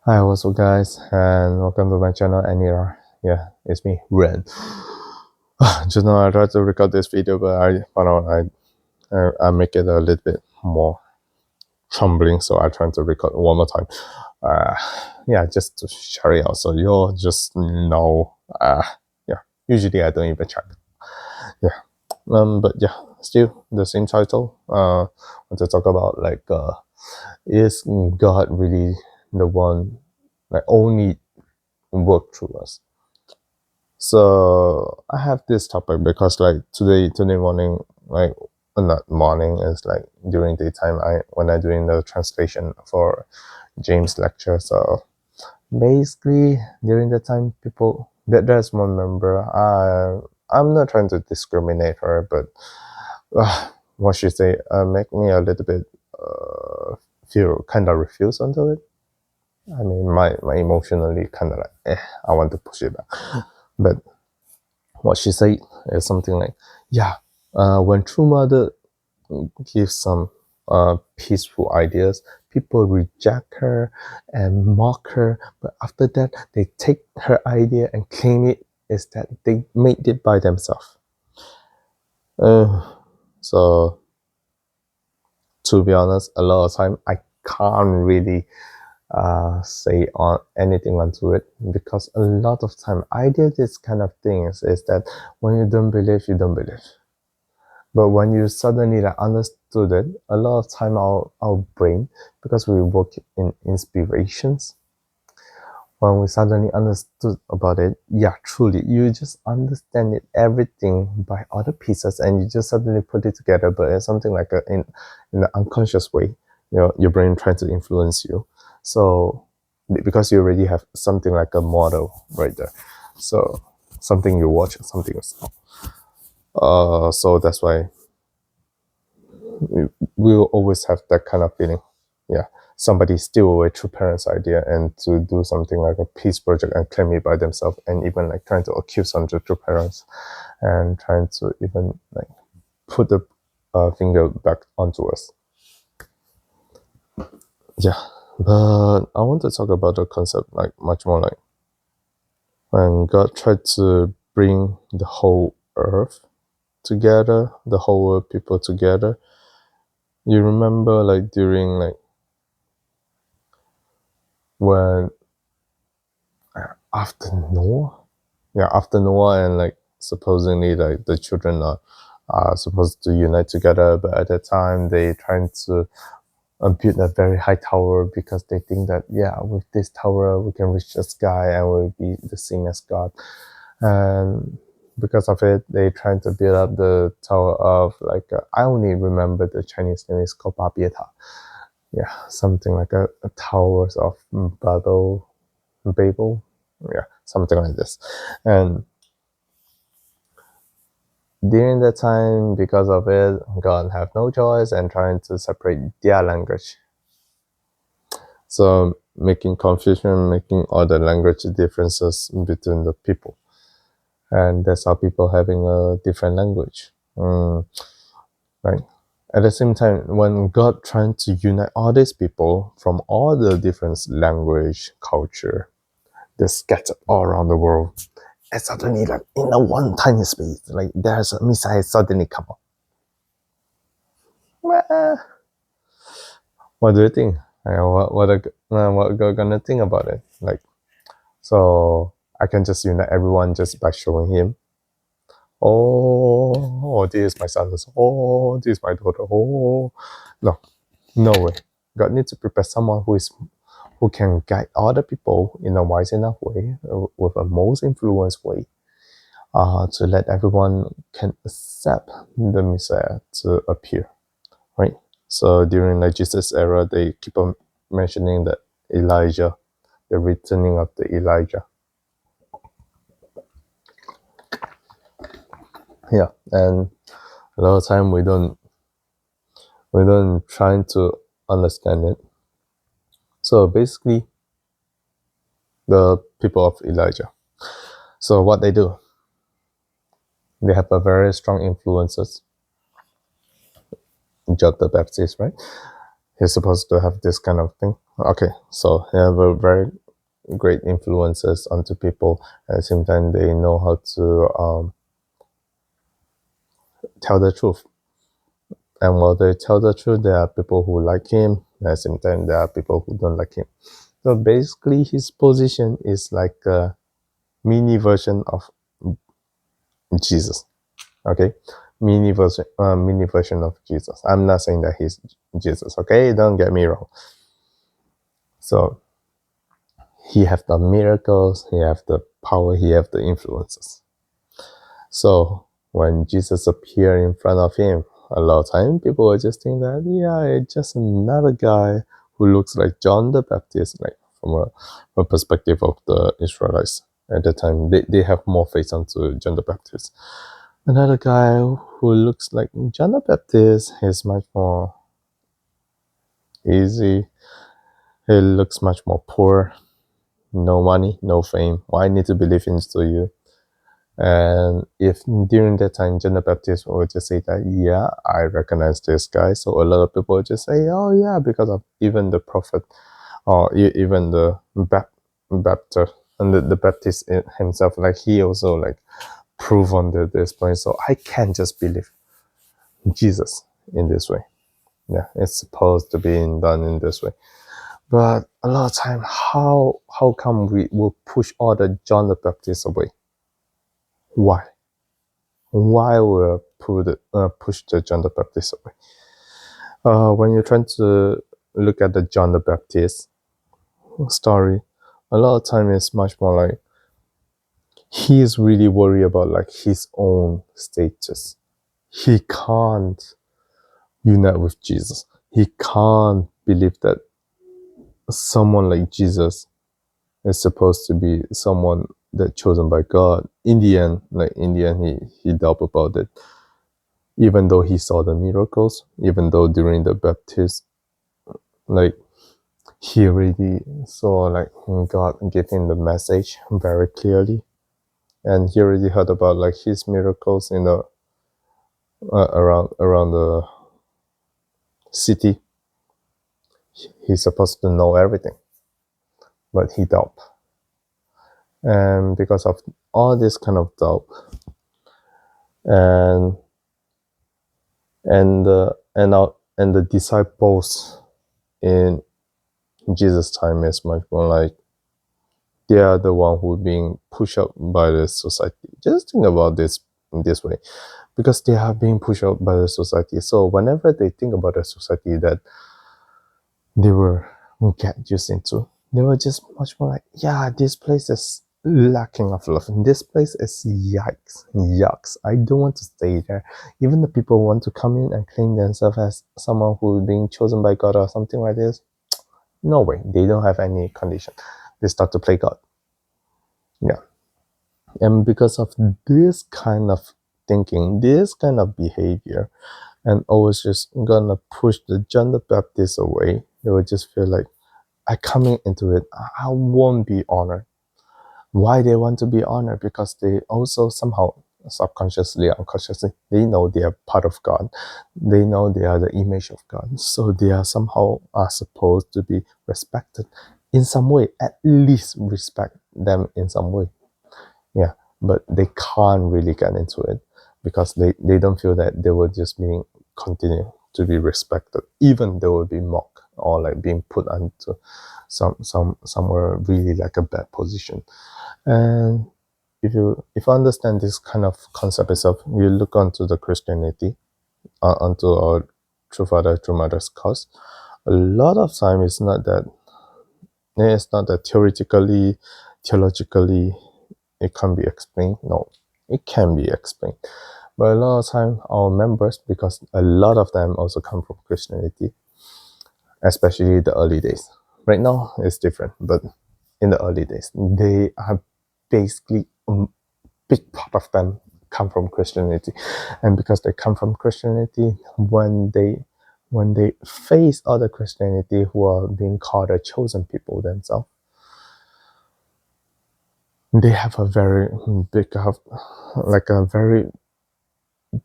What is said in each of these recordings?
Hi, what's up, guys, and welcome to my channel. And here, yeah, it's me, Ren. Just now I tried to record this video, but I found out I make it a little bit more trembling, so I tried to record one more time. Yeah, just to share it out, so you'll just know. Yeah, usually I don't even check. Yeah, but yeah, still the same title. Want to talk about is God really the one like only work through us? So I have this topic because like today morning, like not morning, is like during daytime when I doing the translation for James lecture. So basically during the time people there's one member, I'm not trying to discriminate her, but what she say make me a little bit feel kind of refuse onto it. I mean my emotionally kind of like I want to push it back, but what she said is something like, yeah, when True Mother gives some peaceful ideas, people reject her and mock her, but after that they take her idea and claim it is that they made it by themselves. So to be honest, a lot of time I can't really say on anything onto it, because a lot of time I did this kind of things is that when you don't believe, you don't believe. But when you suddenly like understood it, a lot of time our brain, because we work in inspirations, when we suddenly understood about it, yeah, truly, you just understand it everything by other pieces, and you just suddenly put it together. But it's something like in an unconscious way, your brain trying to influence you. So because you already have something like a model right there, so something you watch, something you saw. So that's why we will always have that kind of feeling. Yeah, somebody steal away true parents' idea and to do something like a peace project and claim it by themselves, and even like trying to accuse some true parents and trying to even like put the finger back onto us. Yeah, but I want to talk about the concept like much more like when God tried to bring the whole earth together, the whole world people together. You remember like during like when after Noah, after Noah, and like supposedly like the children are supposed to unite together, but at that time they trying to build a very high tower because they think that with this tower we can reach the sky and we'll be the same as God. And because of it, they trying to build up the tower of like I only remember the Chinese name is called Babieta. Yeah, something like a towers of Babel, yeah, something like this. And during that time, because of it, God have no choice and trying to separate their language. So making confusion, making all the language differences between the people. And that's how people having a different language. Right. At the same time, when God trying to unite all these people from all the different language, culture, they're scattered all around the world, and suddenly, like in a one tiny space, like there's a missile suddenly come up. What do you think? What are gonna think about it? Like, so I can just unite everyone just by showing him. Oh, this is my son. Oh, this is my daughter. Oh, no way. God needs to prepare someone who can guide other people in a wise enough way, with a most influenced way, to let everyone can accept the Messiah to appear, right? So during the Jesus era, they keep on mentioning that Elijah, the returning of the Elijah. Yeah, and a lot of time we don't try to understand it. So basically, the people of Elijah. So what they do, they have a very strong influences. John the Baptist, right? He's supposed to have this kind of thing. Okay, so they have a very great influences onto people. At the same time, they know how to tell the truth. And while they tell the truth, there are people who like him. At the same time, there are people who don't like him. So basically, his position is like a mini version of Jesus. Okay, mini version of Jesus. I'm not saying that he's Jesus. Okay, don't get me wrong. So he have the miracles, he have the power, he have the influences. So when Jesus appeared in front of him, a lot of time people will just think that, yeah, it's just another guy who looks like John the Baptist, like from a perspective of the Israelites at the time. They have more faith onto John the Baptist. Another guy who looks like John the Baptist is much more easy. He looks much more poor. No money, no fame. Why need to believe into you? And if during that time, John the Baptist would just say that, yeah, I recognize this guy. So a lot of people would just say, oh, yeah, because of even the prophet or even the Baptist and the Baptist himself, like he also like prove on this point. So I can't just believe Jesus in this way. Yeah, it's supposed to be done in this way. But a lot of time, how come we will push all the John the Baptist away? Why? Why will push the John the Baptist away? When you're trying to look at the John the Baptist story, a lot of time it's much more like he is really worried about like his own status. He can't unite with Jesus. He can't believe that someone like Jesus is supposed to be someone that chosen by God. In the end, he doubt about it. Even though he saw the miracles, even though during the baptism, like he already saw like God give him the message very clearly, and he already heard about like his miracles in the around the city. He's supposed to know everything, but he doubt, and because of all this kind of doubt, and the disciples in Jesus' time is much more like they are the one who being pushed up by the society. Just think about this in this way, because they are being pushed out by the society. So whenever they think about the society that they were get used into, they were just much more like, yeah, this place is lacking of love. This place is yucks. I don't want to stay there. Even the people want to come in and claim themselves as someone who is being chosen by God or something like this. No way. They don't have any condition. They start to play God. Yeah. And because of this kind of thinking, this kind of behavior, and always just gonna push the John the Baptist away, they would just feel like, I coming into it, I won't be honored. Why they want to be honored? Because they also somehow subconsciously, unconsciously, they know they are part of God. They know they are the image of God. So they are somehow are supposed to be respected in some way, at least respect them in some way. Yeah, but they can't really get into it because they don't feel that they will just being continue to be respected, even they will be mocked or like being put onto somewhere really like a bad position. And if you understand this kind of concept itself, you look onto the Christianity, onto our true father, true mother's cause. A lot of time it's not that theologically it can be explained. No, it can be explained. But a lot of time our members, because a lot of them also come from Christianity, especially the early days. Right now it's different, but in the early days, they are basically a big part of them come from Christianity. And because they come from Christianity, when they face other Christianity who are being called a chosen people themselves, they have a very big, like a very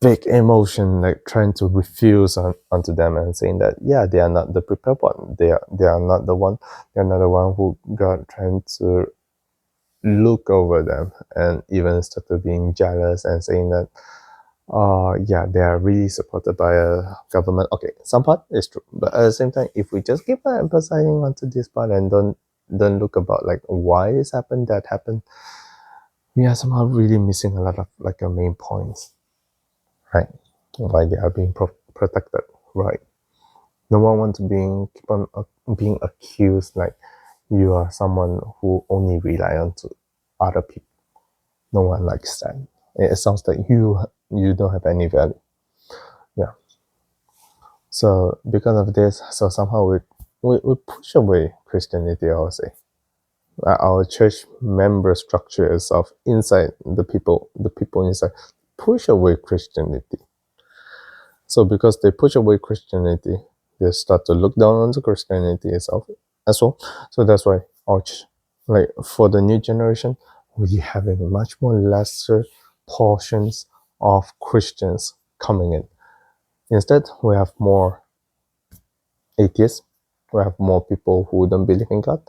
big emotion, like trying to refuse onto them and saying that yeah, they are not the prepared one. They are not the one. They are not the one who God trying to look over them, and even started being jealous and saying that yeah, they are really supported by a government. Okay, some part is true, but at the same time, if we just keep on emphasizing onto this part and don't look about like why this happened, that happened, we are somehow really missing a lot of like a main points, right? Why they are being protected, right? No one wants to keep on being accused like you are someone who only rely on to other people. No one likes that. It sounds like you don't have any value. Yeah. So because of this, so somehow we push away Christianity, I would say. Our church member structure itself inside the people inside push away Christianity. So because they push away Christianity, they start to look down on the Christianity itself as well. So that's why our like for the new generation, we having much more lesser portions of Christians coming in. Instead, we have more atheists. We have more people who don't believe in God,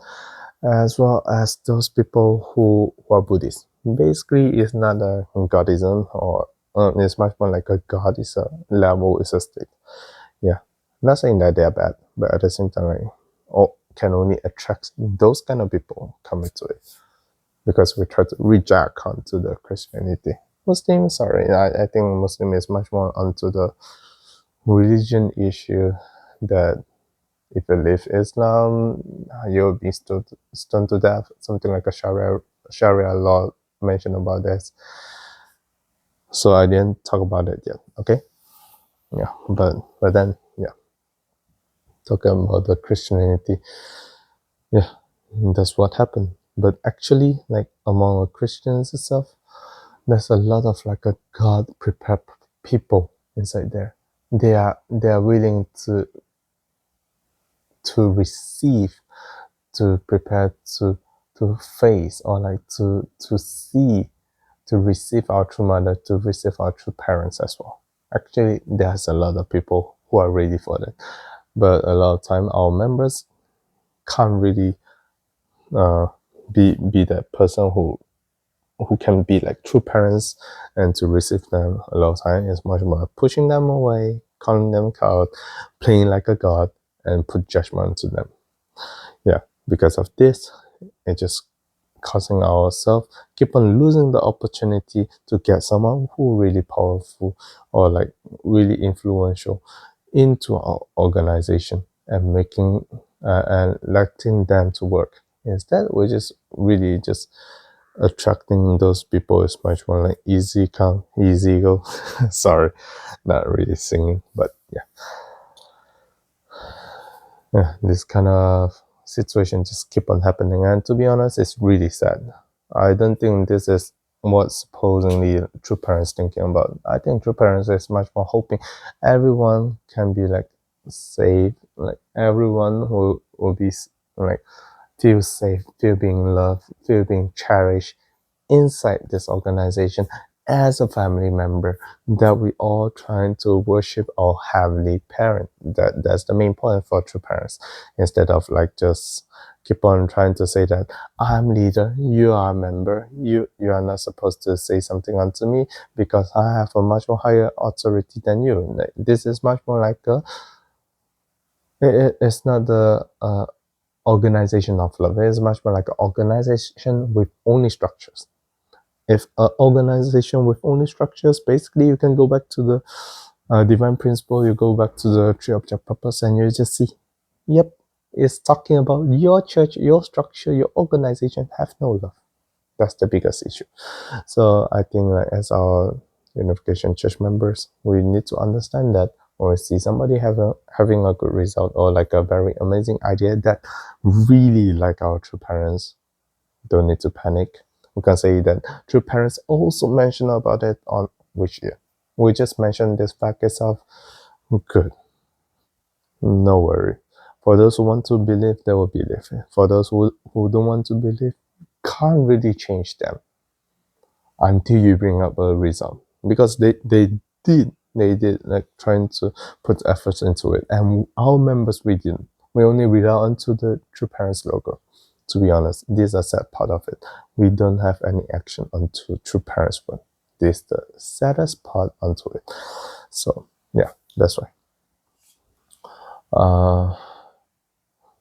as well as those people who are Buddhists. Basically, it's not a Godism, or it's much more like a God is a level, is a state. Yeah, not saying that they are bad, but at the same time, like, can only attract those kind of people coming to it, because we try to reject onto the Christianity. Muslim, sorry, I think Muslim is much more onto the religion issue, that if you leave Islam, you'll be stoned to death. Something like a Sharia law mentioned about this. So I didn't talk about it yet. Okay, yeah, but then yeah, talking about the Christianity, yeah, that's what happened. But actually, like among the Christians itself, there's a lot of like a God prepared people inside there. They are willing to receive, to prepare to face, or like to see, to receive our true mother, to receive our true parents as well. Actually, there's a lot of people who are ready for that, but a lot of time our members can't really uh, be that person who can be like true parents and to receive them. A lot of time is much more pushing them away, calling them coward, playing like a god, and put judgment to them. Yeah, because of this, it just causing ourselves keep on losing the opportunity to get someone who really powerful or like really influential into our organization and making and letting them to work. Instead, we're just really just attracting those people is much more like easy come, easy go. Sorry, not really singing, but yeah. Yeah, this kind of situation just keep on happening, and to be honest, it's really sad. I don't think this is what supposedly true parents thinking about. I think true parents is much more hoping everyone can be like safe, like everyone will be like feel safe, feel being loved, feel being cherished inside this organization as a family member, that we all trying to worship our heavenly parent. That's the main point for true parents, instead of like just keep on trying to say that I'm leader, you are a member, you are not supposed to say something unto me because I have a much more higher authority than you. Like, this is much more like it's not the organization of love. It is much more like an organization with only structures. If an organization with only structures, basically you can go back to the divine principle, you go back to the tree object purpose, and you just see, yep, it's talking about your church, your structure, your organization have no love. That's the biggest issue. So I think like as our Unification Church members, we need to understand that when we see somebody having a good result or like a very amazing idea that really like our true parents, don't need to panic. We can say that true parents also mention about it on which year. We just mentioned this fact itself. Good. No worry. For those who want to believe, they will believe. For those who don't want to believe, can't really change them until you bring up a result. Because did like trying to put efforts into it, and our members, we didn't. We only rely onto the True Parents logo. To be honest, this is a sad part of it. We don't have any action onto True Parents one. This is the saddest part onto it. So yeah, that's why.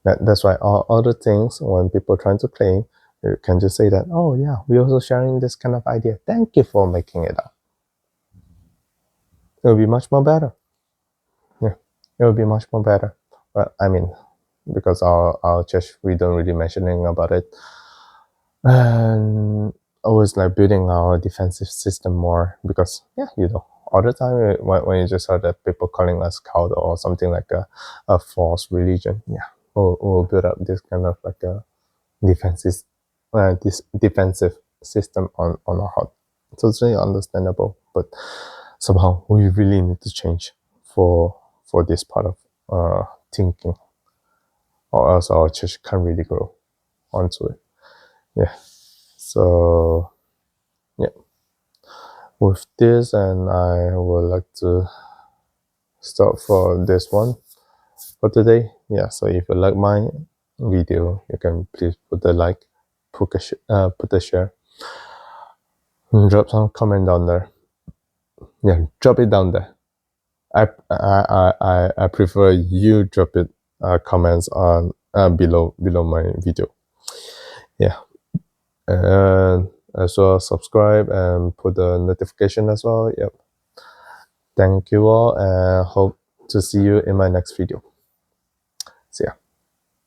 That's why all other things, when people trying to claim, you can just say that, oh yeah, we're also sharing this kind of idea. Thank you for making it up. It will be much more better. Yeah, it will be much more better. But I mean, because our church, we don't really mention anything about it. And always like building our defensive system more, because yeah, all the time when you just heard that people calling us cult or something like a false religion, yeah, we'll build up this kind of like a defensive this defensive system on our heart. So it's really understandable, but somehow we really need to change for this part of thinking, or else our church can't really grow onto it. Yeah. So yeah, with this, and I would like to stop for this one for today. Yeah, so if you like my video, you can please put the like, put a share, drop some comment down there. Yeah, drop it down there. I prefer you drop it comments on below my video. Yeah, and as well subscribe and put the notification as well. Yep. Thank you all, and hope to see you in my next video. See ya.